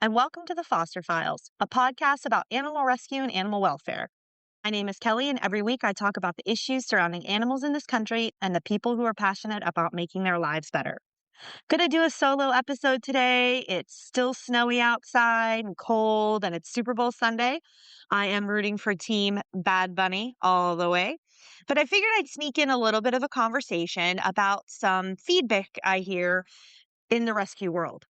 and welcome to the Foster Files, a podcast about animal rescue and animal welfare. My name is Kelly, and every week I talk about the issues surrounding animals in this country and the people who are passionate about making their lives better. Gonna do a solo episode today. It's still snowy outside and cold, and it's Super Bowl Sunday. I am rooting for Team Bad Bunny all the way. But I figured I'd sneak in a little bit of a conversation about some feedback I hear in the rescue world.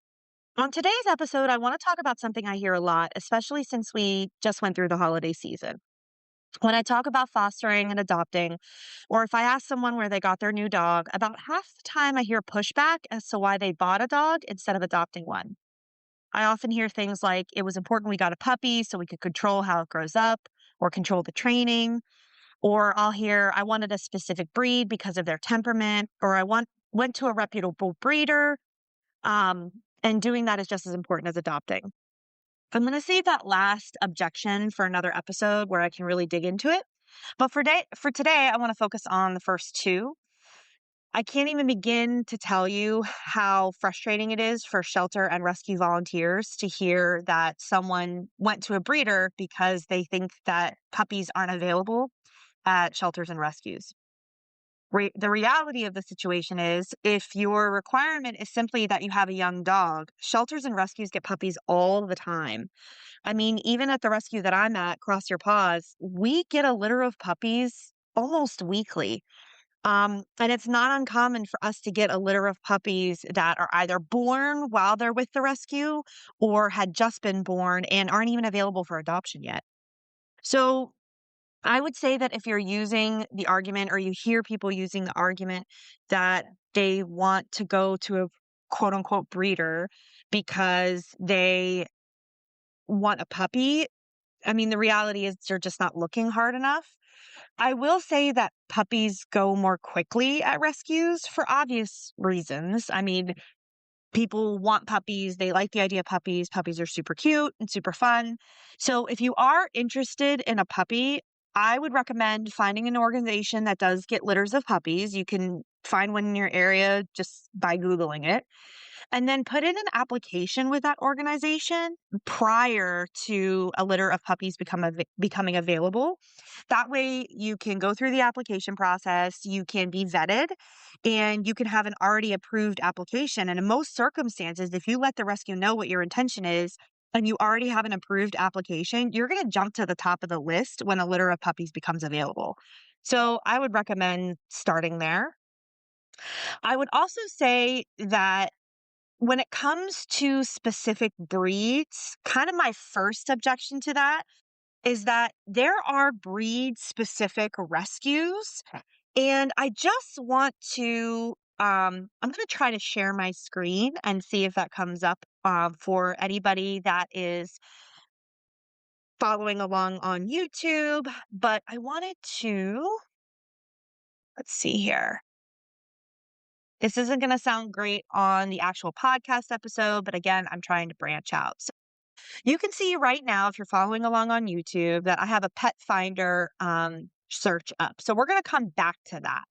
On today's episode, I want to talk about something I hear a lot, especially since we just went through the holiday season. When I talk about fostering and adopting, or if I ask someone where they got their new dog, about half the time I hear pushback as to why they bought a dog instead of adopting one. I often hear things like, it was important we got a puppy so we could control how it grows up or control the training. Or I'll hear, I wanted a specific breed because of their temperament, or went to a reputable breeder. Um, and doing that is just as important as adopting. I'm going to save that last objection for another episode where I can really dig into it. But for today, I want to focus on the first two. I can't even begin to tell you how frustrating it is for shelter and rescue volunteers to hear that someone went to a breeder because they think that puppies aren't available at shelters and rescues. The reality of the situation is if your requirement is simply that you have a young dog, shelters and rescues get puppies all the time. I mean, even at the rescue that I'm at, Cross Your Paws, we get a litter of puppies almost weekly. And it's not uncommon for us to get a litter of puppies that are either born while they're with the rescue or had just been born and aren't even available for adoption yet. So I would say that if you're using the argument or you hear people using the argument that they want to go to a quote unquote breeder because they want a puppy, I mean, the reality is they're just not looking hard enough. I will say that puppies go more quickly at rescues for obvious reasons. I mean, people want puppies. They like the idea of puppies. Puppies are super cute and super fun. So if you are interested in a puppy, I would recommend finding an organization that does get litters of puppies. You can find one in your area just by Googling it. And then put in an application with that organization prior to a litter of puppies becoming available. That way you can go through the application process, you can be vetted, and you can have an already approved application. And in most circumstances, if you let the rescue know what your intention is, and you already have an approved application, you're going to jump to the top of the list when a litter of puppies becomes available. So I would recommend starting there. I would also say that when it comes to specific breeds, kind of my first objection to that is that there are breed specific rescues. And I just want to, I'm going to try to share my screen and see if that comes up for anybody that is following along on YouTube. But I wanted to, let's see here. This isn't going to sound great on the actual podcast episode, but again, I'm trying to branch out. So you can see right now, if you're following along on YouTube, that I have a pet finder search up. So we're going to come back to that.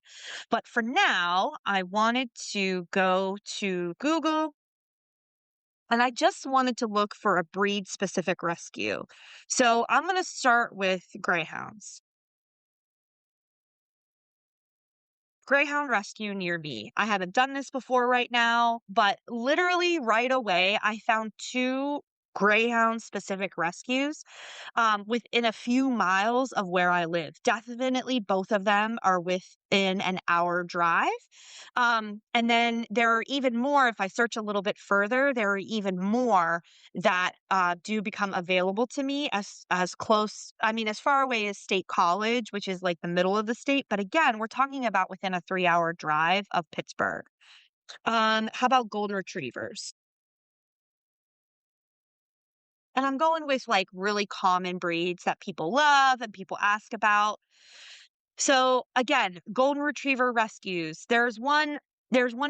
But for now, I wanted to go to Google and I just wanted to look for a breed specific rescue. So I'm going to start with greyhounds. Greyhound rescue near me. I haven't done this before right now, but literally right away, I found two greyhound specific rescues within a few miles of where I live. Definitely both of them are within an hour drive. And then there are even more, if I search a little bit further, there are even more that do become available to me as close, I mean, as far away as State College, which is like the middle of the state. But again, we're talking about within a 3-hour drive of Pittsburgh. How about golden retrievers? And I'm going with like really common breeds that people love and people ask about. So again, golden retriever rescues. There's one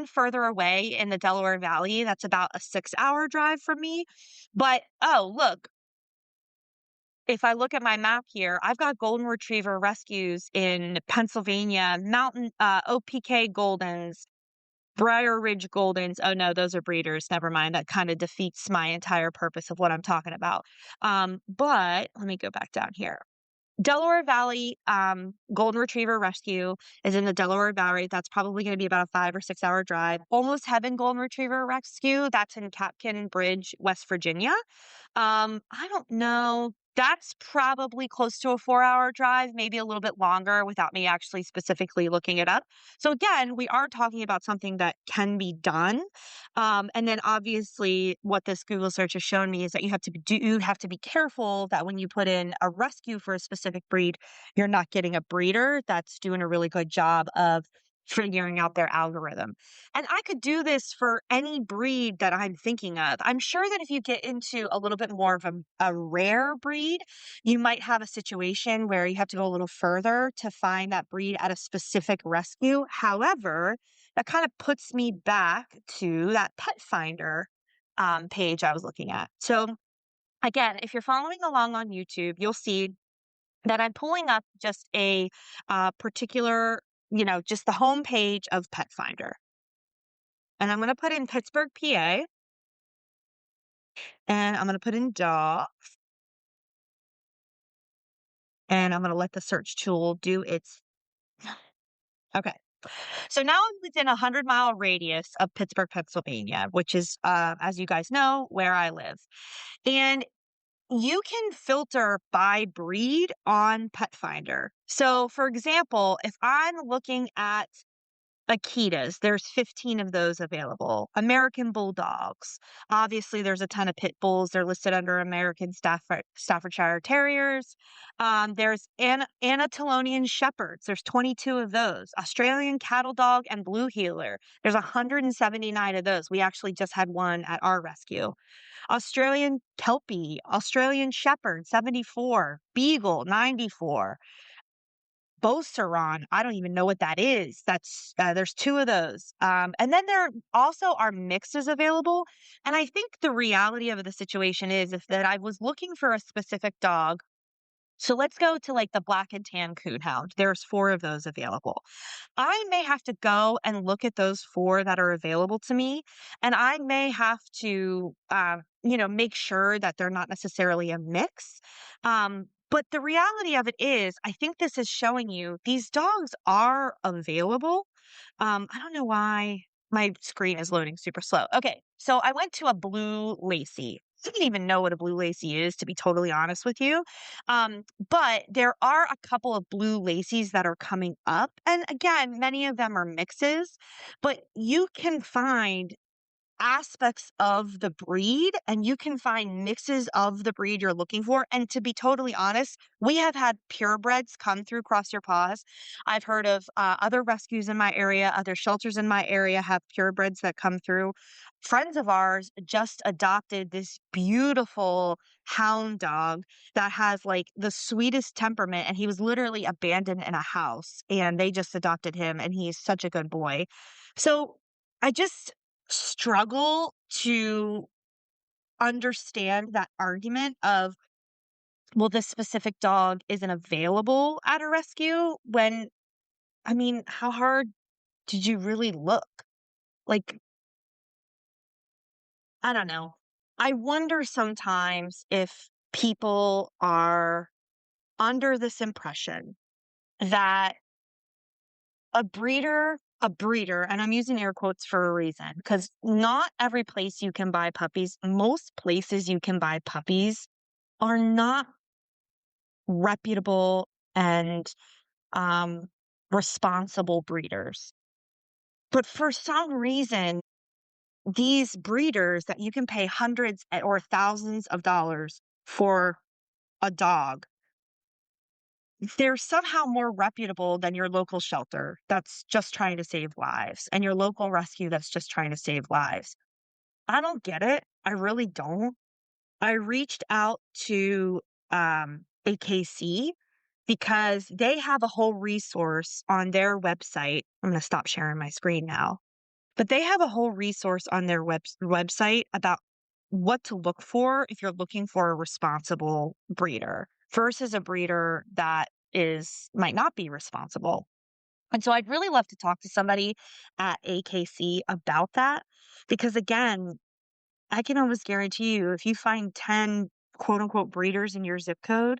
further away in the Delaware Valley that's about a 6-hour drive from me. But oh, look, if I look at my map here, I've got golden retriever rescues in Pennsylvania, mountain OPK Goldens, Briar Ridge Goldens. Oh no, those are breeders. Never mind. That kind of defeats my entire purpose of what I'm talking about. But let me go back down here. Delaware Valley Golden Retriever Rescue is in the Delaware Valley. That's probably going to be about a 5 or 6 hour drive. Almost Heaven Golden Retriever Rescue. That's in Capkin Bridge, West Virginia. I don't know. That's probably close to a 4 hour drive, maybe a little bit longer without me actually specifically looking it up. So again, we are talking about something that can be done. And then obviously what this Google search has shown me is that you have to be careful that when you put in a rescue for a specific breed, you're not getting a breeder that's doing a really good job of figuring out their algorithm. And I could do this for any breed that I'm thinking of. I'm sure that if you get into a little bit more of a rare breed, you might have a situation where you have to go a little further to find that breed at a specific rescue. However, that kind of puts me back to that pet finder page I was looking at. So again, if you're following along on YouTube, you'll see that I'm pulling up just a particular, just the home page of Pet Finder. And I'm going to put in Pittsburgh, PA, and I'm going to put in dog, and I'm going to let the search tool do its. Okay. So now I'm within a 100-mile radius of Pittsburgh, Pennsylvania, which is, as you guys know, where I live. And you can filter by breed on Pet Finder. So, for example, if I'm looking at Akitas, there's 15 of those available. American Bulldogs. Obviously, there's a ton of pit bulls. They're listed under American Staffordshire Terriers. There's Anatolian Shepherds. There's 22 of those. Australian Cattle Dog and Blue Heeler. There's 179 of those. We actually just had one at our rescue. Australian Kelpie, Australian Shepherd, 74. Beagle, 94. Beauceron, I don't even know what that is. There's two of those. And then there also are mixes available. And I think the reality of the situation is if that I was looking for a specific dog. So let's go to like the black and tan coonhound. There's 4 of those available. I may have to go and look at those 4 that are available to me, and I may have to, make sure that they're not necessarily a mix. But the reality of it is, I think this is showing you these dogs are available. I don't know why my screen is loading super slow. Okay, so I went to a blue lacy. I didn't even know what a blue lacy is, to be totally honest with you. But there are a couple of blue lacies that are coming up. And again, many of them are mixes, but you can find aspects of the breed and you can find mixes of the breed you're looking for. And to be totally honest, we have had purebreds come through Cross Your Paws. I've heard of other rescues in my area, other shelters in my area have purebreds that come through. Friends of ours just adopted this beautiful hound dog that has like the sweetest temperament, and he was literally abandoned in a house and they just adopted him and he's such a good boy. So I just struggle to understand that argument of, well, this specific dog isn't available at a rescue when, I mean, how hard did you really look? Like, I don't know. I wonder sometimes if people are under this impression that a breeder, and I'm using air quotes for a reason, because not every place you can buy puppies, most places you can buy puppies are not reputable and um, responsible breeders. But for some reason, these breeders that you can pay hundreds or thousands of dollars for a dog, they're somehow more reputable than your local shelter that's just trying to save lives and your local rescue that's just trying to save lives. I don't get it. I really don't. I reached out to AKC because they have a whole resource on their website. I'm going to stop sharing my screen now. But they have a whole resource on their website about what to look for if you're looking for a responsible breeder versus a breeder that might not be responsible. And so I'd really love to talk to somebody at AKC about that because, again, I can almost guarantee you if you find 10 quote unquote breeders in your zip code,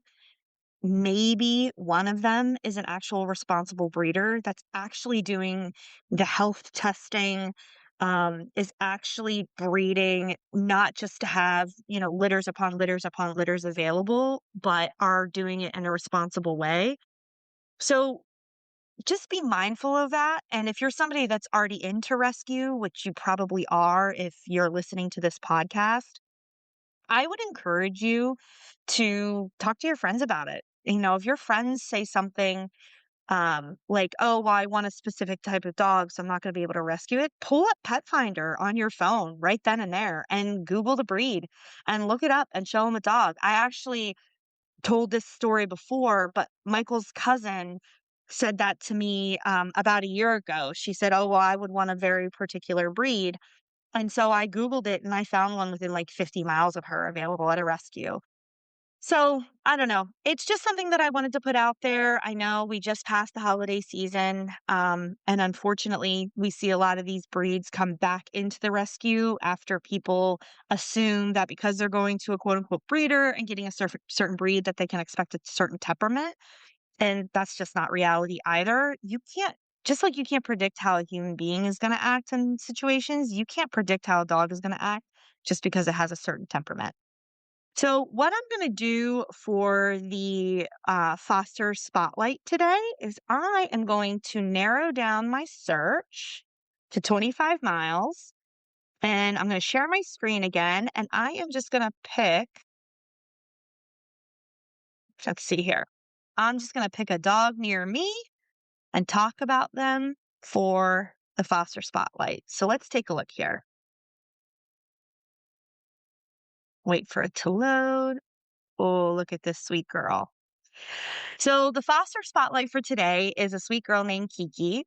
maybe one of them is an actual responsible breeder that's actually doing the health testing, is actually breeding, not just to have, litters upon litters upon litters available, but are doing it in a responsible way. So just be mindful of that. And if you're somebody that's already into rescue, which you probably are if you're listening to this podcast, I would encourage you to talk to your friends about it. If your friends say something like, oh, well, I want a specific type of dog, so I'm not going to be able to rescue it, pull up Pet Finder on your phone right then and there and Google the breed and look it up and show them a dog. I actually told this story before, but Michael's cousin said that to me about a year ago. She said, oh, well, I would want a very particular breed. And so I Googled it and I found one within like 50 miles of her available at a rescue. So I don't know. It's just something that I wanted to put out there. I know we just passed the holiday season. And unfortunately, we see a lot of these breeds come back into the rescue after people assume that because they're going to a quote unquote breeder and getting a certain breed that they can expect a certain temperament. And that's just not reality either. You can't, just like you can't predict how a human being is going to act in situations, you can't predict how a dog is going to act just because it has a certain temperament. So, what I'm going to do for the foster spotlight today is I am going to narrow down my search to 25 miles and I'm going to share my screen again. And I am just going to pick, let's see here. I'm just going to pick a dog near me and talk about them for the foster spotlight. So, let's take a look here. Wait for it to load. Oh, look at this sweet girl. So the foster spotlight for today is a sweet girl named Kiki.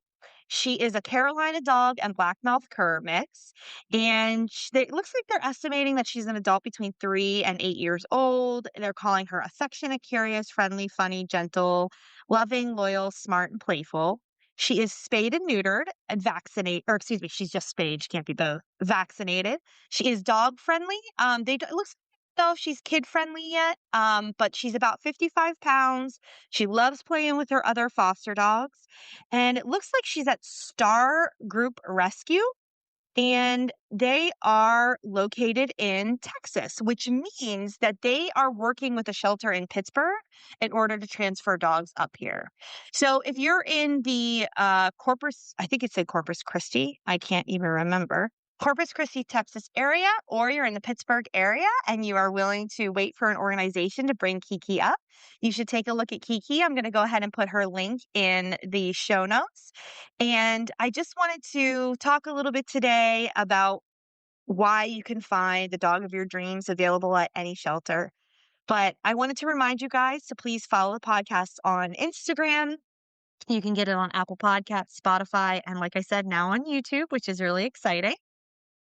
She is a Carolina dog and blackmouth cur mix, and it looks like they're estimating that she's an adult between 3 and 8 years old. They're calling her affectionate, curious, friendly, funny, gentle, loving, loyal, smart, and playful. She is spayed and neutered and vaccinated, or excuse me, she's just spayed. She can't be both. Vaccinated. She is dog friendly. It looks know if she's kid friendly yet, but she's about 55 pounds. She loves playing with her other foster dogs. And it looks like she's at Star Group Rescue. And they are located in Texas, which means that they are working with a shelter in Pittsburgh in order to transfer dogs up here. So if you're in the Corpus, I think it said Corpus Christi, I can't even remember. Corpus Christi, Texas area, or you're in the Pittsburgh area and you are willing to wait for an organization to bring Kiki up, you should take a look at Kiki. I'm going to go ahead and put her link in the show notes. And I just wanted to talk a little bit today about why you can find the dog of your dreams available at any shelter. But I wanted to remind you guys to please follow the podcast on Instagram. You can get it on Apple Podcasts, Spotify, and like I said, now on YouTube, which is really exciting.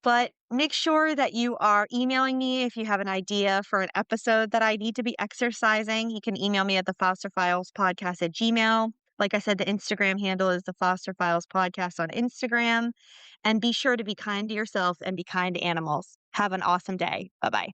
But make sure that you are emailing me if you have an idea for an episode that I need to be exercising. You can email me at the Foster Files Podcast at Gmail. Like I said, the Instagram handle is the Foster Files Podcast on Instagram. And be sure to be kind to yourself and be kind to animals. Have an awesome day. Bye bye.